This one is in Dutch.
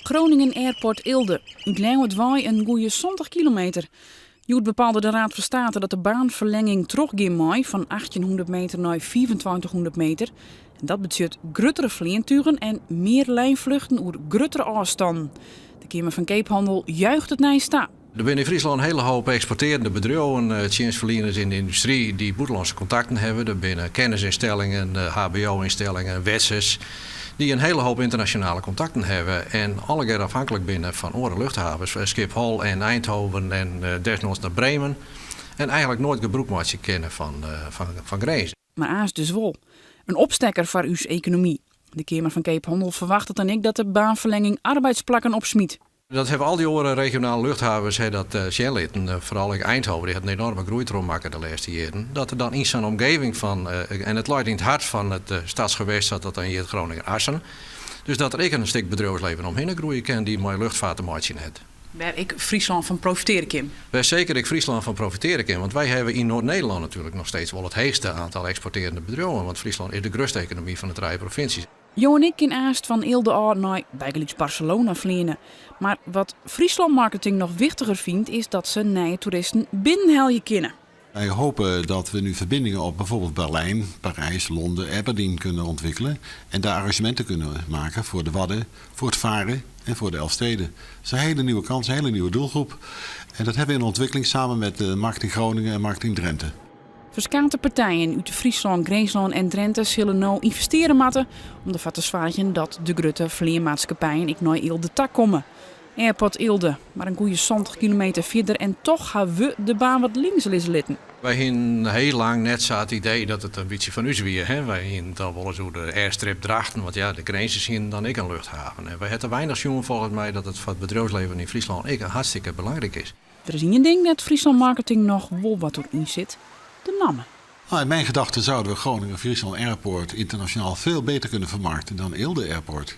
Groningen Airport Eelde. Uit Leeuwarden een goede 70 kilometer. Joet bepaalde de Raad van State dat de baanverlenging terugging mooi van 1800 meter naar 2500 meter. En dat betekent gruttere vliegtuigen en meer lijnvluchten over gruttere afstanden. De Kamer van Keephandel juicht het naar sta. Er zijn in Friesland een hele hoop exporterende bedrijven, dienstverleners in de industrie die buitenlandse contacten hebben. Er zijn kennisinstellingen, hbo-instellingen, wetsers die een hele hoop internationale contacten hebben en alle keer afhankelijk zijn van andere luchthavens, Schiphol en Eindhoven en desnoods naar Bremen. En eigenlijk nooit gebruik kennen van grenzen. Maar aas dus wel. Een opstekker voor uw economie. De Kamer van Keephandel verwacht het dan ik dat de baanverlenging arbeidsplakken opsmiet. Dat hebben al die andere regionale luchthavens dat Shell, vooral in Eindhoven, die had een enorme groei maken de laatste jaren. Dat er dan in zijn omgeving van, en het ligt in het hart van het stadsgewest, dat dan hier Groningen-Assen. Dus dat er ik een stuk bedrijfsleven omheen groeien kan die mooi luchtvaart te maken heeft. Waar ik Friesland van profiteren kan. Waar zeker ik Friesland van profiteren kan. Want wij hebben in Noord-Nederland natuurlijk nog steeds wel het hoogste aantal exporterende bedrijven. Want Friesland is de grootste economie van de drie provincies. Jo en ik in Aast van Eelde aan naar bijgelijks Barcelona vliegen. Maar wat Friesland Marketing nog wichtiger vindt, is dat ze nieuwe toeristen binnenheljen kunnen. Wij hopen dat we nu verbindingen op bijvoorbeeld Berlijn, Parijs, Londen, Aberdeen kunnen ontwikkelen. En daar arrangementen kunnen maken voor de Wadden, voor het varen en voor de Elfsteden. Dat is een hele nieuwe kans, een hele nieuwe doelgroep. En dat hebben we in ontwikkeling samen met Marketing Groningen en Marketing Drenthe. Verschillende partijen uit Friesland, Greensland en Drenthe zullen nu investeren moeten om ervoor te zorgen dat de grote vleermaatschappijen ik naar Eelde tak komen. Airport Eelde, maar een goede 70 kilometer verder en toch gaan we de baan wat links litten. Wij hebben heel lang net zo het idee dat het een beetje van ons weer. Wij hebben dan wel eens hoe de airstrip drachten, want ja, de grenzen zien dan ik een luchthaven. En wij hebben weinig jongen volgens mij dat het voor het bedrijfsleven in Friesland hartstikke belangrijk is. Er is één ding dat Friesland Marketing nog wel wat in zit. De namen. In mijn gedachten zouden we Groningen Friesland Airport internationaal veel beter kunnen vermarkten dan Eelde Airport.